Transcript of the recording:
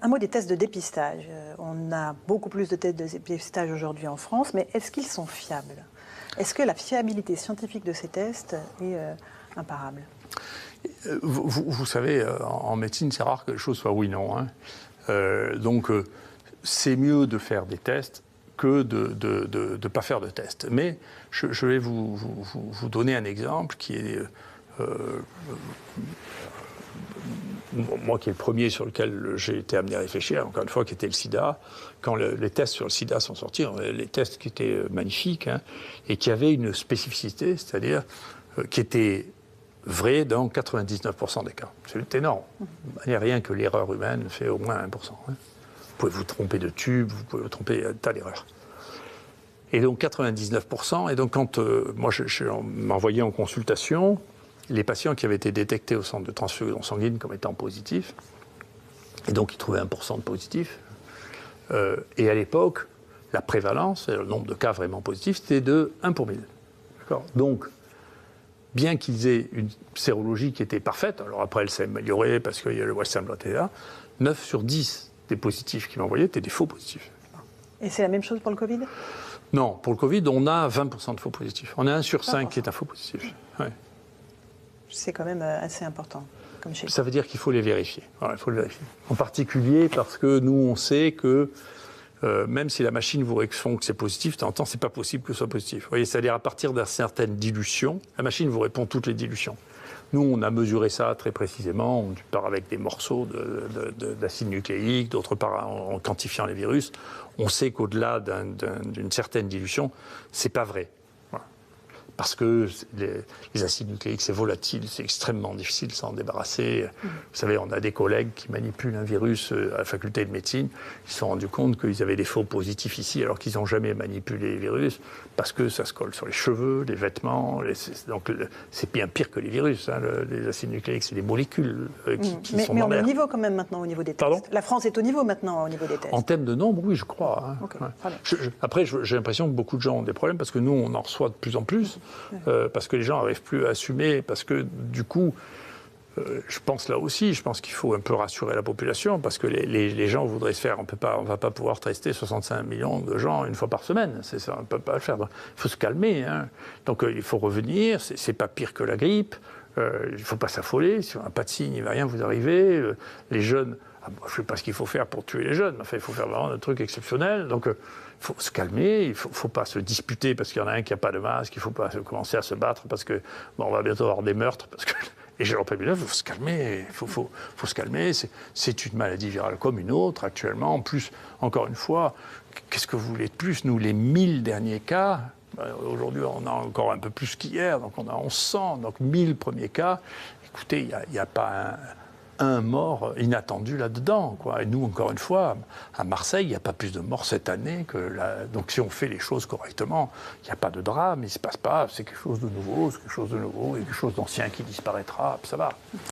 Un mot des tests de dépistage. On a beaucoup plus de tests de dépistage aujourd'hui en France, mais est-ce qu'ils sont fiables? Est-ce que la fiabilité scientifique de ces tests est imparable? Vous savez, en médecine, c'est rare que les choses soient oui-non. Hein. Donc, c'est mieux de faire des tests que de ne pas faire de tests. Mais je vais vous donner un exemple qui est... moi qui est le premier sur lequel j'ai été amené à réfléchir, encore une fois, qui était le sida. Quand les tests sur le sida sont sortis, les tests qui étaient magnifiques, hein, et qui avaient une spécificité, c'est-à-dire qui étaient vrais dans 99% des cas. C'est énorme. Il n'y a rien que l'erreur humaine fait au moins 1%. Hein. Vous pouvez vous tromper de tube, vous pouvez vous tromper d'un tas d'erreurs. Et donc 99%, et donc quand moi je m'envoyais en consultation, les patients qui avaient été détectés au centre de transfusion sanguine comme étant positifs, et donc ils trouvaient 1% de positifs, et à l'époque, la prévalence, le nombre de cas vraiment positifs, c'était de 1 pour 1000. Donc, bien qu'ils aient une sérologie qui était parfaite, alors après elle s'est améliorée parce qu'il y a le Western blot là, 9 sur 10 des positifs qu'ils m'envoyaient étaient des faux positifs. Et c'est la même chose pour le Covid? Non, pour le Covid, on a 20% de faux positifs. On a 1 sur 5 qui est un faux positif. Ouais. C'est quand même assez important. Comme chez Ça veut dire qu'il faut les vérifier. Voilà, il faut les vérifier. En particulier parce que nous, on sait que même si la machine vous répond que c'est positif, de temps en temps, c'est pas possible que ce soit positif. Vous voyez, c'est-à-dire à partir d'une certaine dilution, la machine vous répond toutes les dilutions. Nous, on a mesuré ça très précisément. On part avec des morceaux d'acide nucléique, d'autre part en quantifiant les virus. On sait qu'au-delà d'une certaine dilution, c'est pas vrai. Parce que les acides nucléiques, c'est volatile, c'est extrêmement difficile de s'en débarrasser. Vous savez, on a des collègues qui manipulent un virus à la faculté de médecine. Ils se sont rendus compte qu'ils avaient des faux positifs ici, alors qu'ils n'ont jamais manipulé les virus, parce que ça se colle sur les cheveux, les vêtements. Donc, c'est bien pire que les virus. Hein, les acides nucléiques, c'est des molécules qui sont dans l'air. Mais on est au niveau quand même maintenant au niveau des tests. Pardon ? La France est au niveau maintenant au niveau des tests. En termes de nombre, oui, je crois. Hein. Okay, ouais. Après, j'ai l'impression que beaucoup de gens ont des problèmes, parce que nous, on en reçoit de plus en plus. Parce que les gens n'arrivent plus à assumer, parce que du coup, je pense là aussi, je pense qu'il faut un peu rassurer la population, parce que les gens voudraient se faire, on ne va pas pouvoir tester 65 millions de gens une fois par semaine, on ne peut pas le faire. Donc, il faut se calmer, hein. Donc il faut revenir, c'est pas pire que la grippe, il ne faut pas s'affoler, si on n'a pas de signe, il ne va rien vous arriver, les jeunes... je ne sais pas ce qu'il faut faire pour tuer les jeunes, mais enfin, il faut faire vraiment un truc exceptionnel. Donc, il faut se calmer, il ne faut pas se disputer parce qu'il y en a un qui n'a pas de masque, il ne faut pas commencer à se battre parce que on va bientôt avoir des meurtres. Parce que les gens il faut se calmer, il faut se calmer. C'est une maladie virale comme une autre actuellement. En plus, encore une fois, qu'est-ce que vous voulez de plus? Nous, les 1000 derniers cas, aujourd'hui, on a encore un peu plus qu'hier, donc on a 1100, donc 1000 premiers cas. Écoutez, il n'y a pas un mort inattendu là-dedans, quoi. Et nous, encore une fois, à Marseille, il n'y a pas plus de morts cette année que là. Donc si on fait les choses correctement, il n'y a pas de drame, il ne se passe pas, c'est quelque chose de nouveau, il y a quelque chose d'ancien qui disparaîtra, ça va.